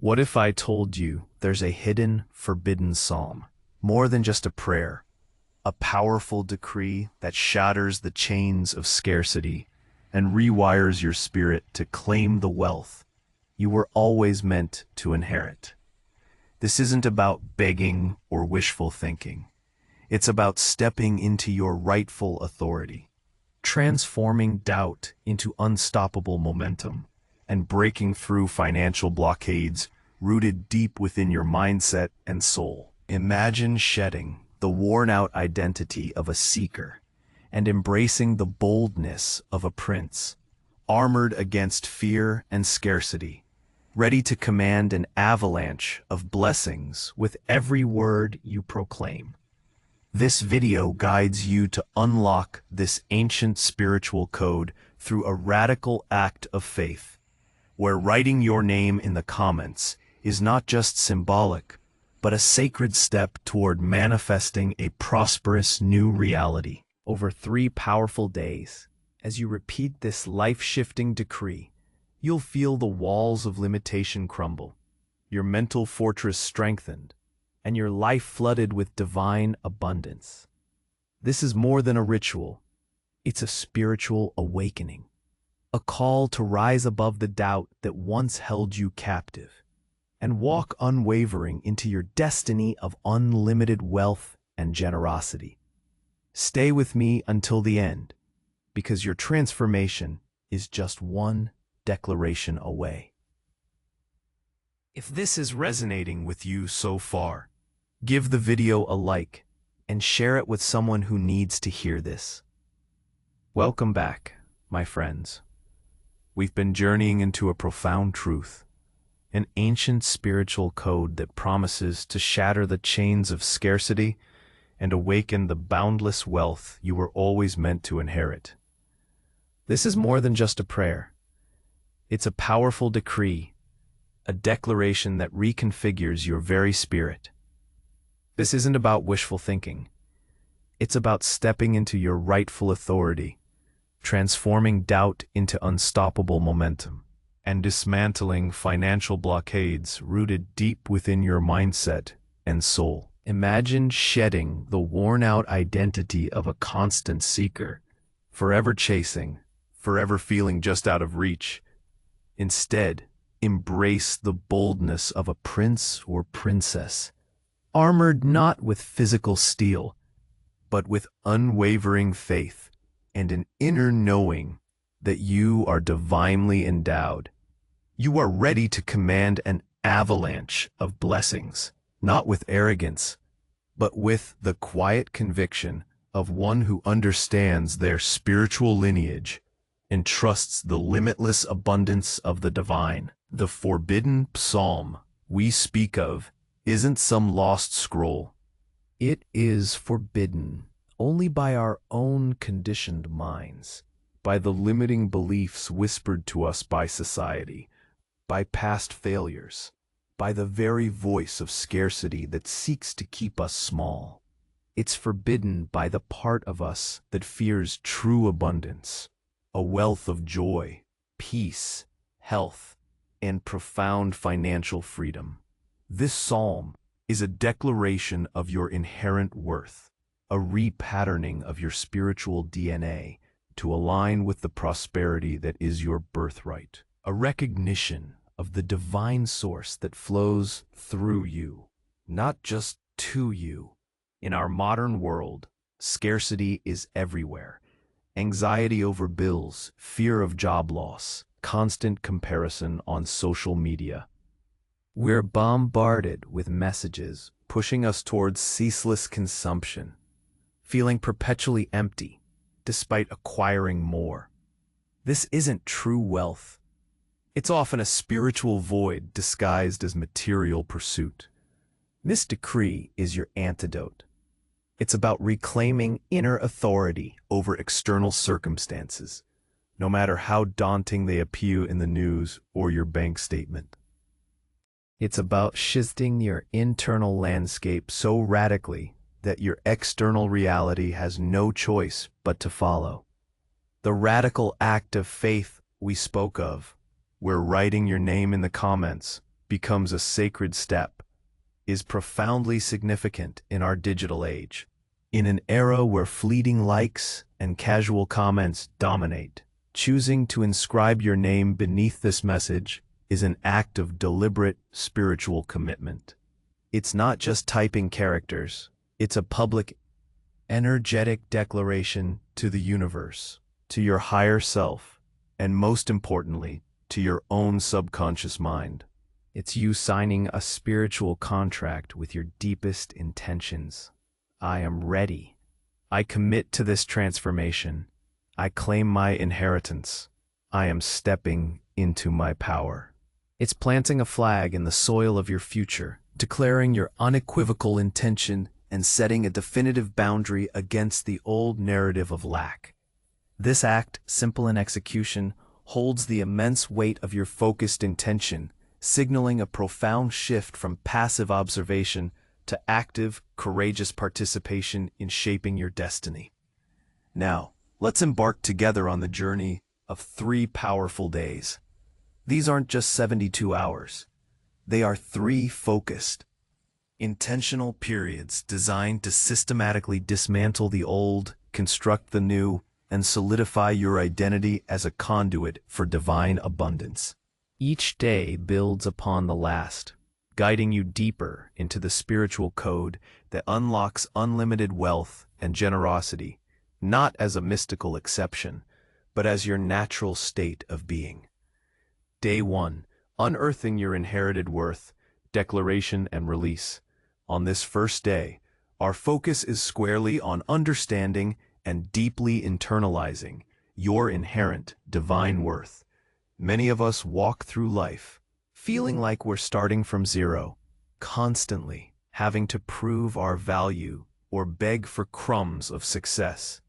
What if I told you there's a hidden, forbidden psalm, more than just a prayer, a powerful decree that shatters the chains of scarcity and rewires your spirit to claim the wealth you were always meant to inherit? This isn't about begging or wishful thinking. It's about stepping into your rightful authority, transforming doubt into unstoppable momentum, and breaking through financial blockades rooted deep within your mindset and soul. Imagine shedding the worn-out identity of a seeker and embracing the boldness of a prince, armored against fear and scarcity, ready to command an avalanche of blessings with every word you proclaim. This video guides you to unlock this ancient spiritual code through a radical act of faith, where writing your name in the comments is not just symbolic, but a sacred step toward manifesting a prosperous new reality. Over 3 powerful days, as you repeat this life-shifting decree, you'll feel the walls of limitation crumble, your mental fortress strengthened, and your life flooded with divine abundance. This is more than a ritual. It's a spiritual awakening, a call to rise above the doubt that once held you captive, and walk unwavering into your destiny of unlimited wealth and generosity. Stay with me until the end, because your transformation is just one declaration away. If this is resonating with you so far, give the video a like and share it with someone who needs to hear this. Welcome back, my friends. We've been journeying into a profound truth, an ancient spiritual code that promises to shatter the chains of scarcity and awaken the boundless wealth you were always meant to inherit. This is more than just a prayer. It's a powerful decree, a declaration that reconfigures your very spirit. This isn't about wishful thinking. It's about stepping into your rightful authority, transforming doubt into unstoppable momentum, and dismantling financial blockades rooted deep within your mindset and soul. Imagine shedding the worn-out identity of a constant seeker, forever chasing, forever feeling just out of reach. Instead, embrace the boldness of a prince or princess, armored not with physical steel, but with unwavering faith and an inner knowing that you are divinely endowed. You are ready to command an avalanche of blessings, not with arrogance, but with the quiet conviction of one who understands their spiritual lineage and trusts the limitless abundance of the divine. The forbidden psalm we speak of isn't some lost scroll. It is forbidden only by our own conditioned minds, by the limiting beliefs whispered to us by society, by past failures, by the very voice of scarcity that seeks to keep us small. It's forbidden by the part of us that fears true abundance, a wealth of joy, peace, health, and profound financial freedom. This psalm is a declaration of your inherent worth, a repatterning of your spiritual DNA to align with the prosperity that is your birthright, a recognition of the divine source that flows through you, not just to you. In our modern world, scarcity is everywhere. Anxiety over bills, fear of job loss, constant comparison on social media. We're bombarded with messages pushing us towards ceaseless consumption, feeling perpetually empty despite acquiring more. This isn't true wealth. It's often a spiritual void disguised as material pursuit. This decree is your antidote. It's about reclaiming inner authority over external circumstances, no matter how daunting they appear in the news or your bank statement. It's about shifting your internal landscape so radically that your external reality has no choice but to follow. The radical act of faith we spoke of, where writing your name in the comments becomes a sacred step is profoundly significant in our digital age. In an era where fleeting likes and casual comments dominate, choosing to inscribe your name beneath this message is an act of deliberate spiritual commitment. It's not just typing characters, it's a public, energetic declaration to the universe, to your higher self, and most importantly, to your own subconscious mind. It's you signing a spiritual contract with your deepest intentions. I am ready. I commit to this transformation. I claim my inheritance. I am stepping into my power. It's planting a flag in the soil of your future, declaring your unequivocal intention and setting a definitive boundary against the old narrative of lack. This act, simple in execution, holds the immense weight of your focused intention, signaling a profound shift from passive observation to active, courageous participation in shaping your destiny. Now, let's embark together on the journey of 3 powerful days. These aren't just 72 hours. They are 3 focused, intentional periods designed to systematically dismantle the old, construct the new, and solidify your identity as a conduit for divine abundance. Each day builds upon the last, guiding you deeper into the spiritual code that unlocks unlimited wealth and generosity, not as a mystical exception, but as your natural state of being. Day 1, unearthing your inherited worth, declaration and release. On this first day, our focus is squarely on understanding and deeply internalizing your inherent divine worth. Many of us walk through life feeling like we're starting from zero, constantly having to prove our value or beg for crumbs of success.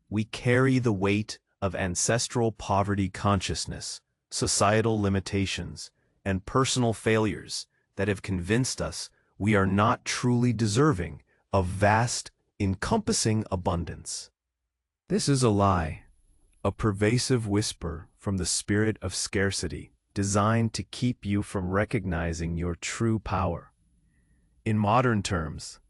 We carry the weight of ancestral poverty consciousness, societal limitations, and personal failures that have convinced us we are not truly deserving of vast, encompassing abundance. This is a lie, a pervasive whisper from the spirit of scarcity, designed to keep you from recognizing your true power. In modern terms,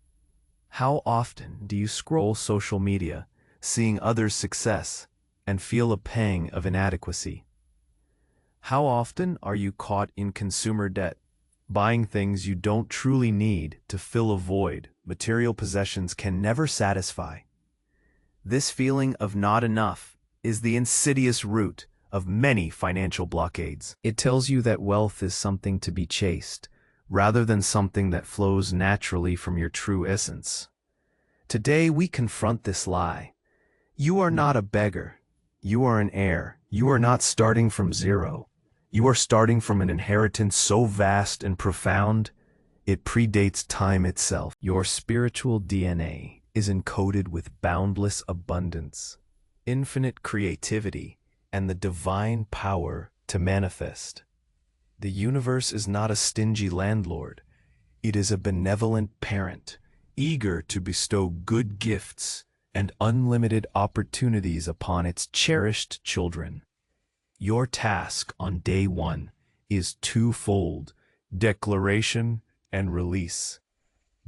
how often do you scroll social media, seeing others' success, and feel a pang of inadequacy? How often are you caught in consumer debt, buying things you don't truly need to fill a void material possessions can never satisfy? This feeling of not enough is the insidious root of many financial blockades. It tells you that wealth is something to be chased, rather than something that flows naturally from your true essence. Today we confront this lie. You are not a beggar. You are an heir. You are not starting from zero. You are starting from an inheritance so vast and profound, it predates time itself. Your spiritual DNA is encoded with boundless abundance, infinite creativity, and the divine power to manifest. The universe is not a stingy landlord. It is a benevolent parent, eager to bestow good gifts and unlimited opportunities upon its cherished children. Your task on day 1 is twofold: declaration and release.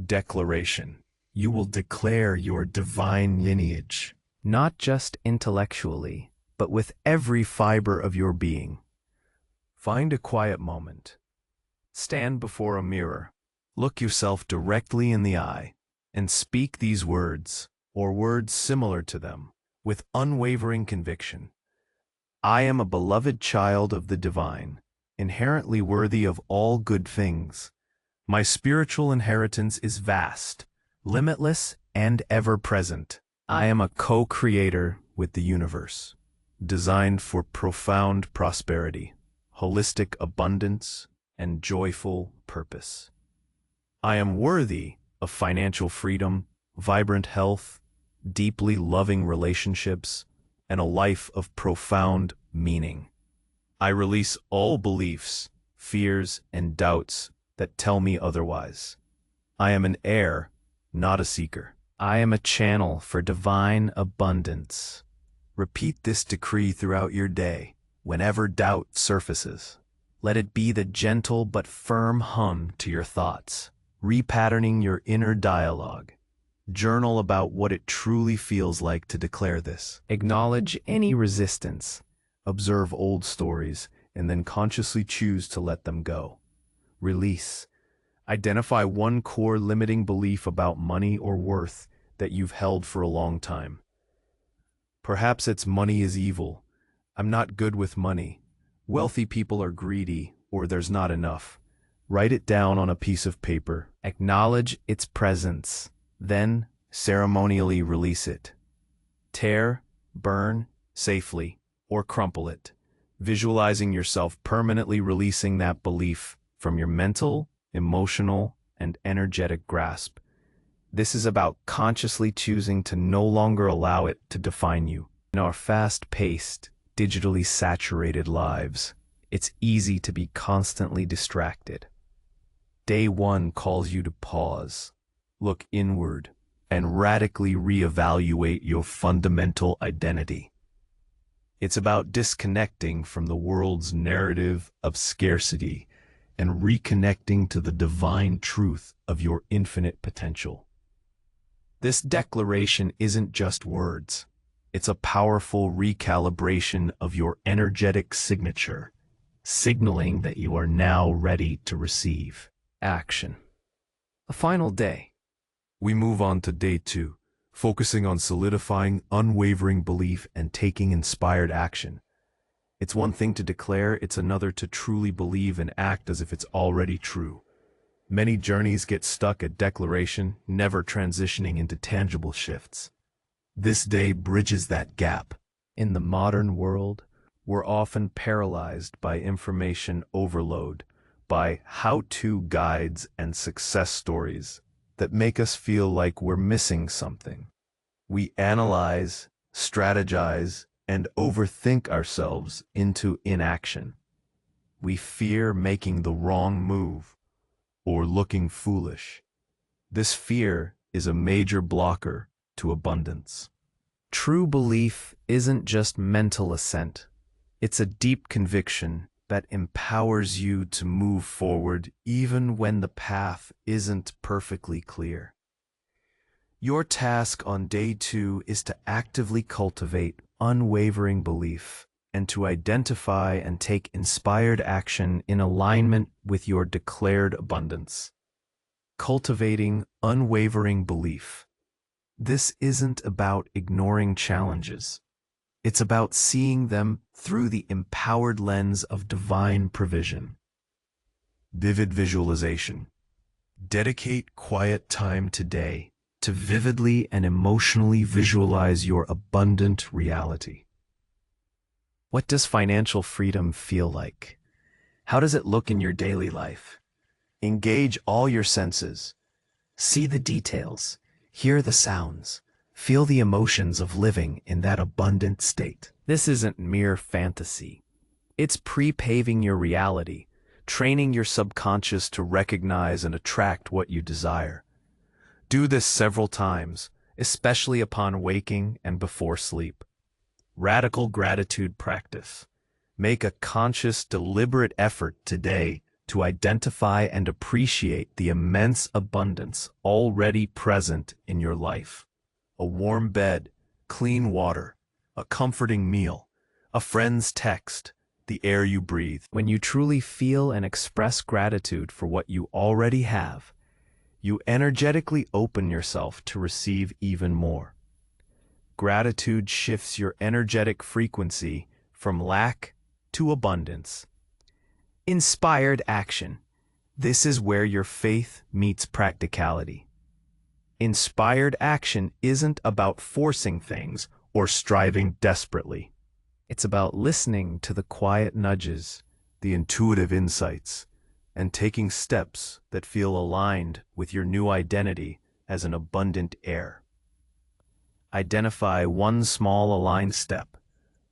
Declaration. You will declare your divine lineage, not just intellectually, but with every fiber of your being. Find a quiet moment. Stand before a mirror. Look yourself directly in the eye and speak these words, or words similar to them, with unwavering conviction. I am a beloved child of the divine, inherently worthy of all good things. My spiritual inheritance is vast, limitless, and ever-present. I am a co-creator with the universe, designed for profound prosperity, holistic abundance, and joyful purpose. I am worthy of financial freedom, vibrant health, deeply loving relationships, and a life of profound meaning. I release all beliefs, fears, and doubts that tell me otherwise. I am an heir, not a seeker. I am a channel for divine abundance. Repeat this decree throughout your day, whenever doubt surfaces. Let it be the gentle but firm hum to your thoughts, repatterning your inner dialogue. Journal about what it truly feels like to declare this. Acknowledge any resistance. Observe old stories, and then consciously choose to let them go. Release. Identify one core limiting belief about money or worth that you've held for a long time. Perhaps it's money is evil. I'm not good with money. Wealthy people are greedy, or there's not enough. Write it down on a piece of paper. Acknowledge its presence. Then, ceremonially release it. Tear, burn, safely, or crumple it, visualizing yourself permanently releasing that belief from your mental, emotional, and energetic grasp. This is about consciously choosing to no longer allow it to define you. In our fast-paced, digitally saturated lives, it's easy to be constantly distracted. Day one calls you to pause, look inward, and radically reevaluate your fundamental identity. It's about disconnecting from the world's narrative of scarcity and reconnecting to the divine truth of your infinite potential. This declaration isn't just words. It's a powerful recalibration of your energetic signature, signaling that you are now ready to receive. Action. A final day. We move on to day 2, focusing on solidifying unwavering belief and taking inspired action. It's one thing to declare, it's another to truly believe and act as if it's already true. Many journeys get stuck at declaration, never transitioning into tangible shifts. This day bridges that gap. In the modern world, we're often paralyzed by information overload, by how-to guides and success stories that make us feel like we're missing something. We analyze, strategize, and overthink ourselves into inaction. We fear making the wrong move or looking foolish. This fear is a major blocker to abundance. True belief isn't just mental assent. It's a deep conviction that empowers you to move forward even when the path isn't perfectly clear. Your task on day 2 is to actively cultivate unwavering belief and to identify and take inspired action in alignment with your declared abundance. Cultivating unwavering belief. This isn't about ignoring challenges. It's about seeing them through the empowered lens of divine provision. Vivid visualization. Dedicate quiet time today to vividly and emotionally visualize your abundant reality. What does financial freedom feel like? How does it look in your daily life? Engage all your senses. See the details. Hear the sounds. Feel the emotions of living in that abundant state. This isn't mere fantasy. It's pre-paving your reality, training your subconscious to recognize and attract what you desire. Do this several times, especially upon waking and before sleep. Radical gratitude practice. Make a conscious, deliberate effort today to identify and appreciate the immense abundance already present in your life. A warm bed, clean water, a comforting meal, a friend's text, the air you breathe. When you truly feel and express gratitude for what you already have, you energetically open yourself to receive even more. Gratitude shifts your energetic frequency from lack to abundance. Inspired action. This is where your faith meets practicality. Inspired action isn't about forcing things or striving desperately. It's about listening to the quiet nudges, the intuitive insights, and taking steps that feel aligned with your new identity as an abundant heir. Identify one small aligned step.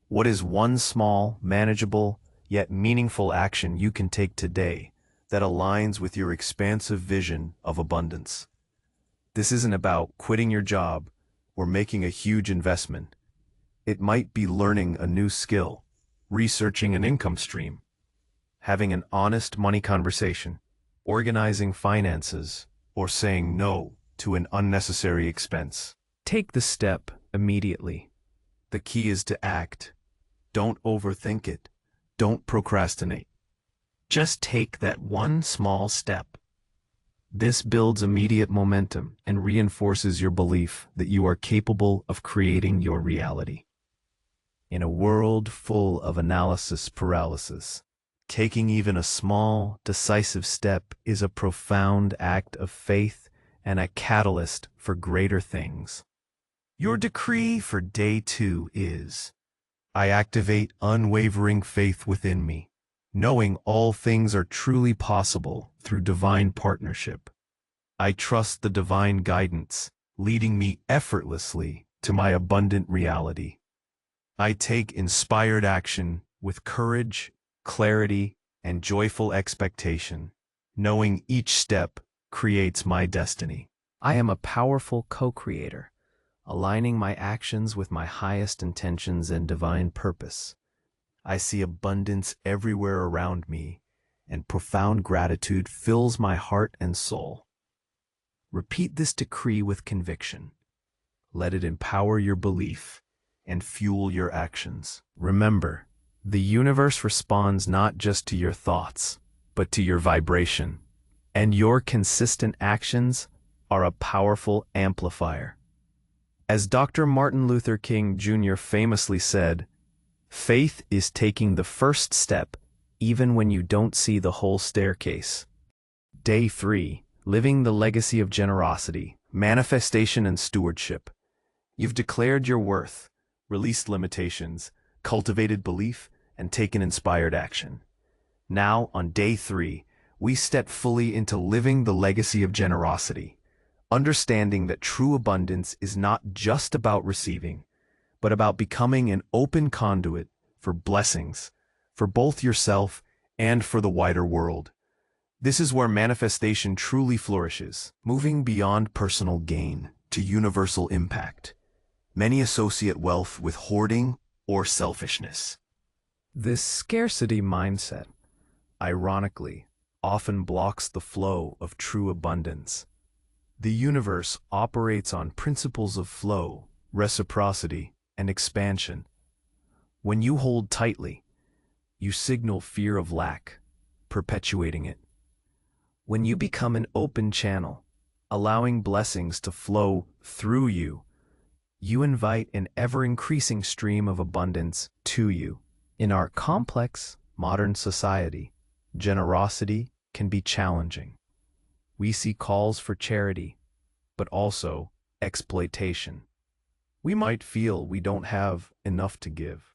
What is one small, manageable, yet meaningful action you can take today that aligns with your expansive vision of abundance? This isn't about quitting your job or making a huge investment. It might be learning a new skill, researching an income stream, having an honest money conversation, organizing finances, or saying no to an unnecessary expense. Take the step immediately. The key is to act. Don't overthink it. Don't procrastinate. Just take that one small step. This builds immediate momentum and reinforces your belief that you are capable of creating your reality. In a world full of analysis paralysis, taking even a small, decisive step is a profound act of faith and a catalyst for greater things. Your decree for day 2 is: I activate unwavering faith within me, knowing all things are truly possible through divine partnership. I trust the divine guidance, leading me effortlessly to my abundant reality. I take inspired action with courage, clarity, and joyful expectation, knowing each step creates my destiny. I am a powerful co-creator, aligning my actions with my highest intentions and divine purpose. I see abundance everywhere around me, and profound gratitude fills my heart and soul. Repeat this decree with conviction. Let it empower your belief and fuel your actions. Remember, the universe responds not just to your thoughts, but to your vibration, and your consistent actions are a powerful amplifier. As Dr. Martin Luther King Jr. famously said, faith is taking the first step even when you don't see the whole staircase. Day 3. Living the legacy of generosity, manifestation, and stewardship. You've declared your worth, released limitations, cultivated belief, and taken inspired action. Now, on day 3, we step fully into living the legacy of generosity, understanding that true abundance is not just about receiving, but about becoming an open conduit for blessings, for both yourself and for the wider world. This is where manifestation truly flourishes, moving beyond personal gain to universal impact. Many associate wealth with hoarding or selfishness. This scarcity mindset, ironically, often blocks the flow of true abundance. The universe operates on principles of flow, reciprocity, and expansion. When you hold tightly, you signal fear of lack, perpetuating it. When you become an open channel, allowing blessings to flow through you, you invite an ever-increasing stream of abundance to you. In our complex, modern society, generosity can be challenging. We see calls for charity, but also exploitation. We might feel we don't have enough to give.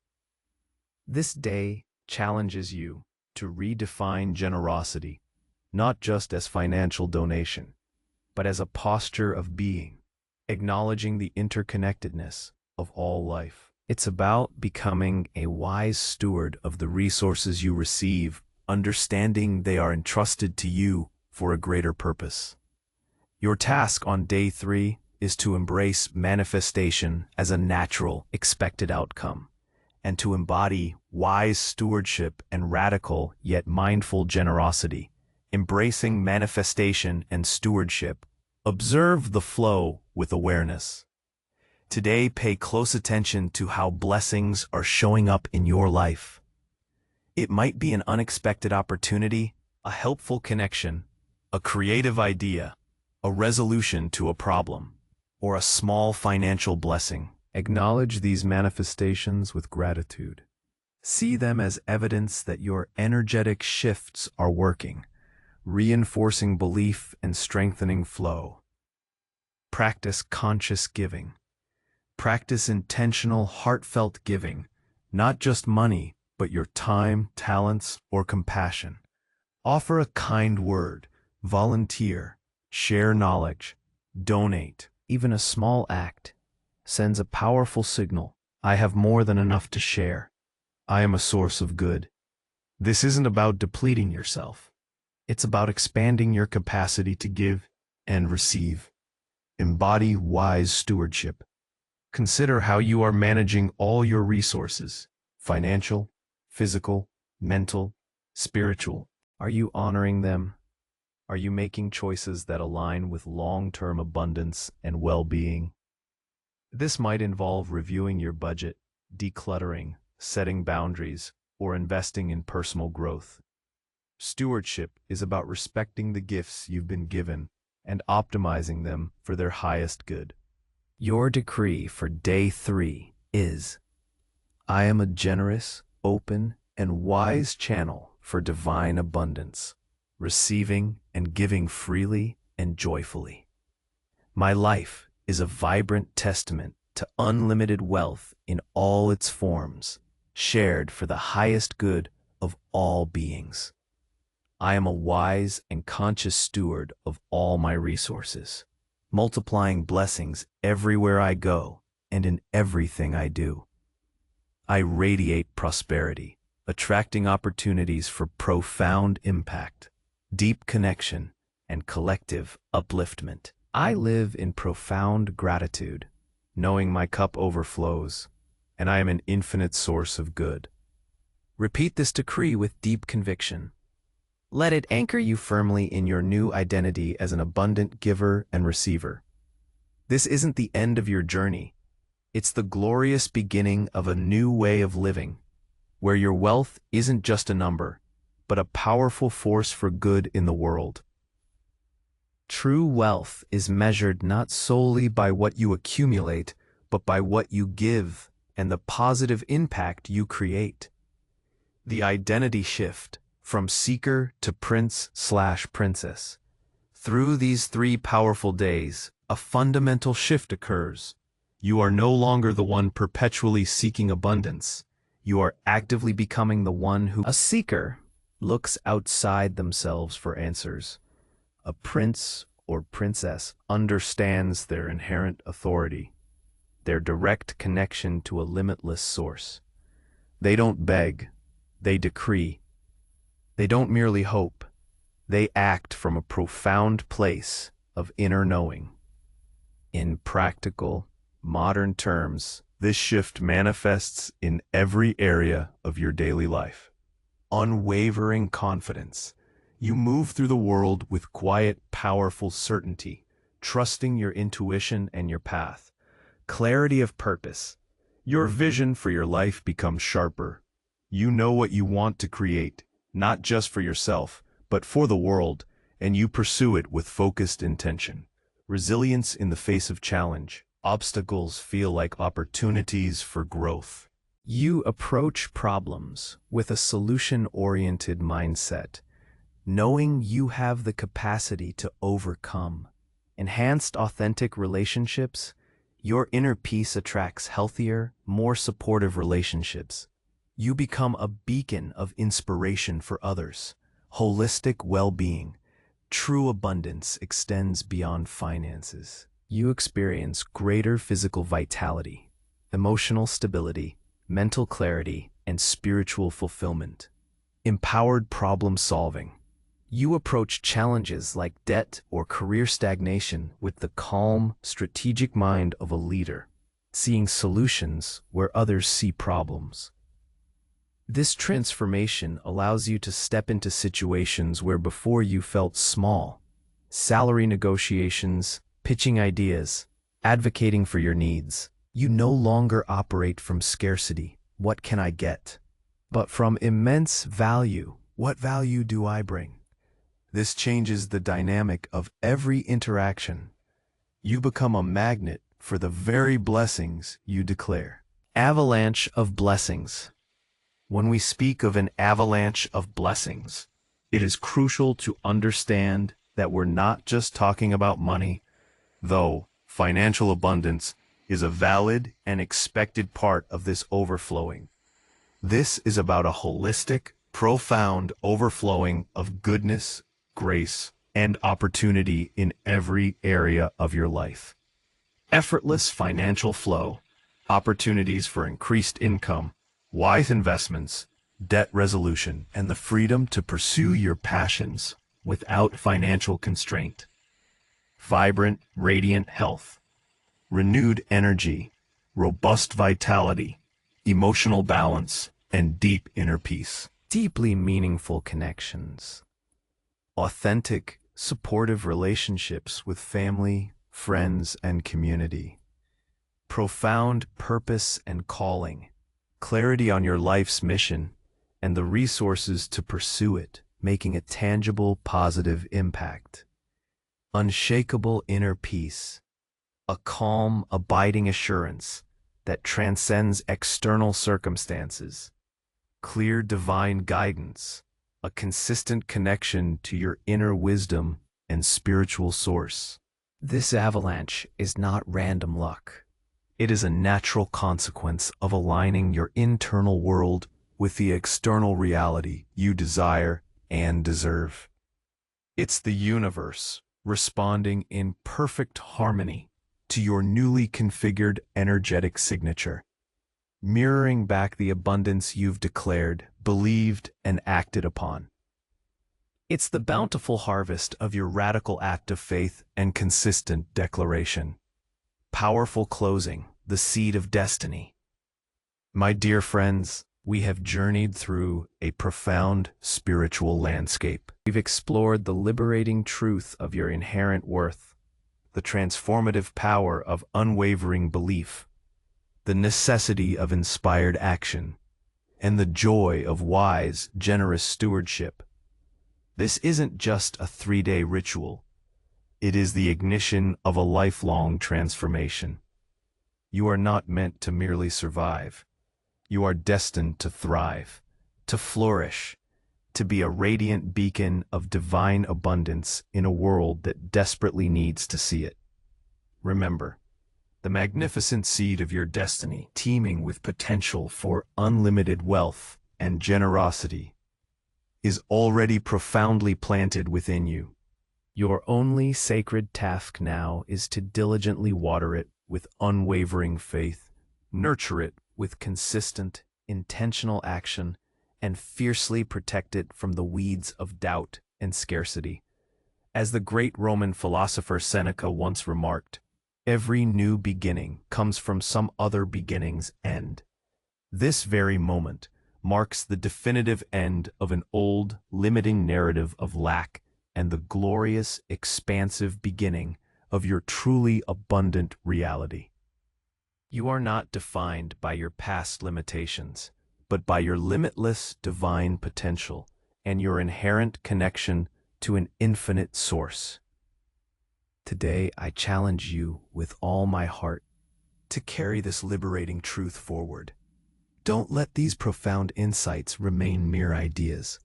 This day challenges you to redefine generosity, not just as financial donation, but as a posture of being, acknowledging the interconnectedness of all life. It's about becoming a wise steward of the resources you receive, understanding they are entrusted to you for a greater purpose. Your task on day 3 is to embrace manifestation as a natural, expected outcome, and to embody wise stewardship and radical yet mindful generosity. Embracing manifestation and stewardship, observe the flow with awareness. Today, pay close attention to how blessings are showing up in your life. It might be an unexpected opportunity, a helpful connection, a creative idea, a resolution to a problem, or a small financial blessing. Acknowledge these manifestations with gratitude. See them as evidence that your energetic shifts are working, reinforcing belief and strengthening flow. Practice conscious giving. Practice intentional, heartfelt giving, not just money, but your time, talents, or compassion. Offer a kind word, volunteer, share knowledge, donate. Even a small act sends a powerful signal. I have more than enough to share. I am a source of good. This isn't about depleting yourself. It's about expanding your capacity to give and receive. Embody wise stewardship. Consider how you are managing all your resources, financial, physical, mental, Spiritual. Are you honoring them? Are you making choices that align with long-term abundance and well-being? This might involve reviewing your budget, decluttering, setting boundaries, or investing in personal growth. Stewardship is about respecting the gifts you've been given and optimizing them for their highest good. Your decree for day 3 is, I am a generous, open, and wise channel for divine abundance, receiving and giving freely and joyfully. My life is a vibrant testament to unlimited wealth in all its forms, shared for the highest good of all beings. I am a wise and conscious steward of all my resources, multiplying blessings everywhere I go and in everything I do. I radiate prosperity, attracting opportunities for profound impact, deep connection, and collective upliftment. I live in profound gratitude, knowing my cup overflows, and I am an infinite source of good. Repeat this decree with deep conviction. Let it anchor you firmly in your new identity as an abundant giver and receiver. This isn't the end of your journey. It's the glorious beginning of a new way of living, where your wealth isn't just a number, but a powerful force for good in the world. True wealth is measured not solely by what you accumulate, but by what you give and the positive impact you create. The identity shift from seeker to prince/princess. Through these 3 powerful days, a fundamental shift occurs. You are no longer the one perpetually seeking abundance. You are actively becoming the one who... A seeker looks outside themselves for answers. A prince or princess understands their inherent authority, their direct connection to a limitless source. They don't beg, they decree. They don't merely hope, they act from a profound place of inner knowing. In practical, modern terms, this shift manifests in every area of your daily life. Unwavering confidence. You move through the world with quiet, powerful certainty, trusting your intuition and your path. Clarity of purpose. Your vision for your life becomes sharper. You know what you want to create, not just for yourself, but for the world, and you pursue it with focused intention. Resilience in the face of challenge. Obstacles feel like opportunities for growth. You approach problems with a solution-oriented mindset, knowing you have the capacity to overcome. Enhanced authentic relationships. Your inner peace attracts healthier, more supportive relationships. You become a beacon of inspiration for others. Holistic well-being. True abundance extends beyond finances. You experience greater physical vitality, emotional stability, mental clarity, and spiritual fulfillment. Empowered problem solving. You approach challenges like debt or career stagnation with the calm, strategic mind of a leader, seeing solutions where others see problems. This transformation allows you to step into situations where before you felt small. Salary negotiations, pitching ideas, advocating for your needs. You no longer operate from scarcity, what can I get? But from immense value, what value do I bring? This changes the dynamic of every interaction. You become a magnet for the very blessings you declare. Avalanche of blessings. When we speak of an avalanche of blessings, it is crucial to understand that we're not just talking about money, though financial abundance is a valid and expected part of this overflowing. This is about a holistic, profound overflowing of goodness, grace, and opportunity in every area of your life. Effortless financial flow, opportunities for increased income, wise investments, debt resolution, and the freedom to pursue your passions without financial constraint. Vibrant, radiant health, renewed energy, robust vitality, emotional balance, and deep inner peace. deeply meaningful connections, authentic, supportive relationships with family, friends, and community, profound purpose and calling, clarity on your life's mission, and the resources to pursue it, making a tangible, positive impact, unshakable inner peace, a calm, abiding assurance that transcends external circumstances, clear divine guidance, a consistent connection to your inner wisdom and spiritual source. This avalanche is not random luck. It is a natural consequence of aligning your internal world with the external reality you desire and deserve. It's the universe responding in perfect harmony to your newly configured energetic signature, mirroring back the abundance you've declared, believed, and acted upon. It's the bountiful harvest of your radical act of faith and consistent declaration. Powerful closing, the seed of destiny. My dear friends, we have journeyed through a profound spiritual landscape. We've explored the liberating truth of your inherent worth, the transformative power of unwavering belief, the necessity of inspired action, and the joy of wise, generous stewardship. This isn't just a 3-day ritual. It is the ignition of a lifelong transformation. You are not meant to merely survive. You are destined to thrive, to flourish, to be a radiant beacon of divine abundance in a world that desperately needs to see it. Remember, the magnificent seed of your destiny, teeming with potential for unlimited wealth and generosity, is already profoundly planted within you. Your only sacred task now is to diligently water it with unwavering faith, nurture it with consistent, intentional action, and fiercely protect it from the weeds of doubt and scarcity. As the great Roman philosopher Seneca once remarked, every new beginning comes from some other beginning's end. This very moment marks the definitive end of an old, limiting narrative of lack and the glorious, expansive beginning of your truly abundant reality. You are not defined by your past limitations, but by your limitless divine potential and your inherent connection to an infinite source. Today, I challenge you with all my heart to carry this liberating truth forward. Don't let these profound insights remain mere ideas.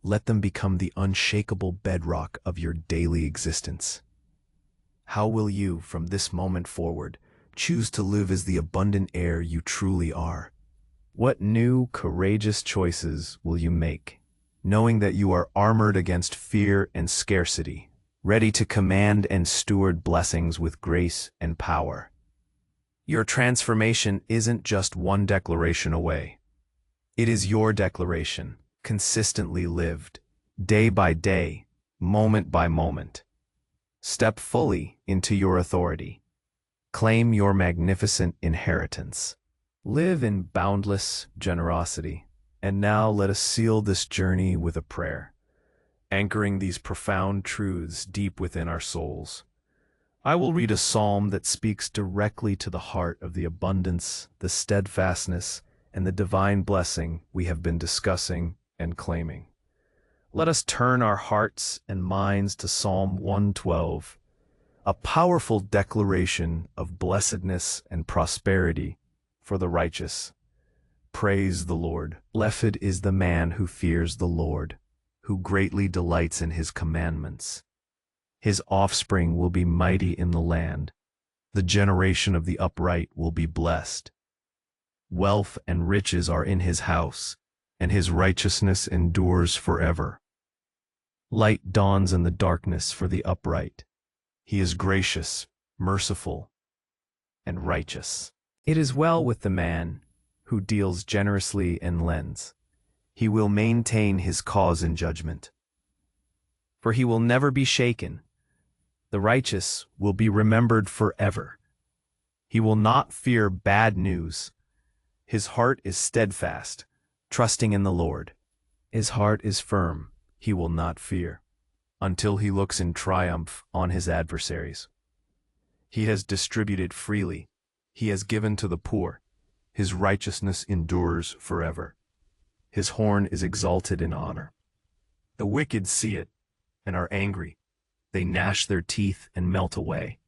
Let them become the unshakable bedrock of your daily existence. How will you, from this moment forward, choose to live as the abundant heir you truly are? What new, courageous choices will you make, knowing that you are armored against fear and scarcity, ready to command and steward blessings with grace and power? Your transformation isn't just one declaration away. It is your declaration, consistently lived, day by day, moment by moment. Step fully into your authority. Claim your magnificent inheritance. Live in boundless generosity. And now let us seal this journey with a prayer, anchoring these profound truths deep within our souls. I will read a psalm that speaks directly to the heart of the abundance, the steadfastness, and the divine blessing we have been discussing and claiming. Let us turn our hearts and minds to Psalm 112, a powerful declaration of blessedness and prosperity for the righteous. Praise the Lord. Blessed is the man who fears the Lord, who greatly delights in his commandments. His offspring will be mighty in the land. The generation of the upright will be blessed. Wealth and riches are in his house, and his righteousness endures forever. Light dawns in the darkness for the upright. He is gracious, merciful, and righteous. It is well with the man who deals generously and lends. He will maintain his cause in judgment, for he will never be shaken. The righteous will be remembered forever. He will not fear bad news. His heart is steadfast, trusting in the Lord. His heart is firm, he will not fear, until he looks in triumph on his adversaries. He has distributed freely, he has given to the poor, his righteousness endures forever. His horn is exalted in honor. The wicked see it and are angry. They gnash their teeth and melt away.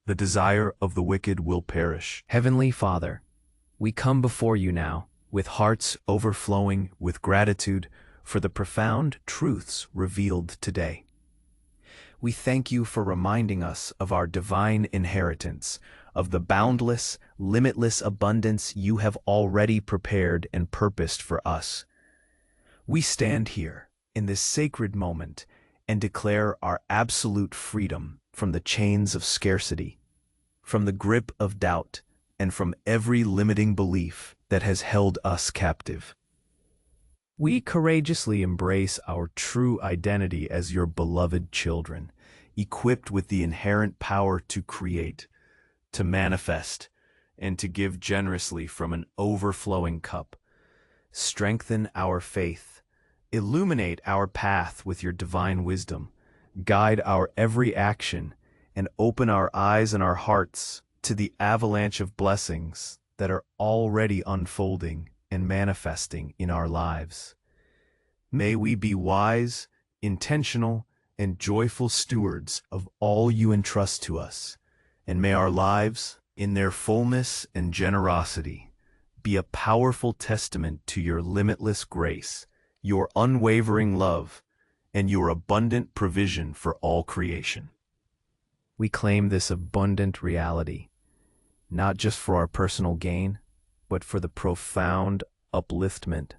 The desire of the wicked will perish. Heavenly Father, we come before you now with hearts overflowing with gratitude for the profound truths revealed today. We thank you for reminding us of our divine inheritance, of the boundless, limitless abundance you have already prepared and purposed for us. We stand here in this sacred moment and declare our absolute freedom from the chains of scarcity, from the grip of doubt, and from every limiting belief that has held us captive. We courageously embrace our true identity as your beloved children, equipped with the inherent power to create, to manifest, and to give generously from an overflowing cup. Strengthen our faith, illuminate our path with your divine wisdom, guide our every action, and open our eyes and our hearts to the avalanche of blessings that are already unfolding and manifesting in our lives. May we be wise, intentional, and joyful stewards of all you entrust to us, and may our lives, in their fullness and generosity, be a powerful testament to your limitless grace, your unwavering love, and your abundant provision for all creation. We claim this abundant reality, not just for our personal gain, but for the profound upliftment,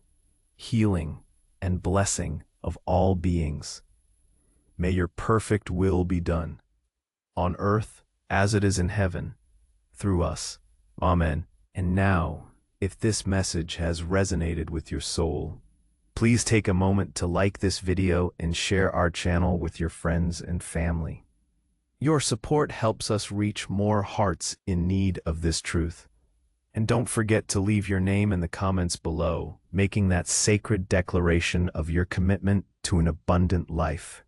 healing, and blessing of all beings. May your perfect will be done, on earth as it is in heaven, through us. Amen. And now, if this message has resonated with your soul, please take a moment to like this video and share our channel with your friends and family. Your support helps us reach more hearts in need of this truth. And don't forget to leave your name in the comments below, making that sacred declaration of your commitment to an abundant life.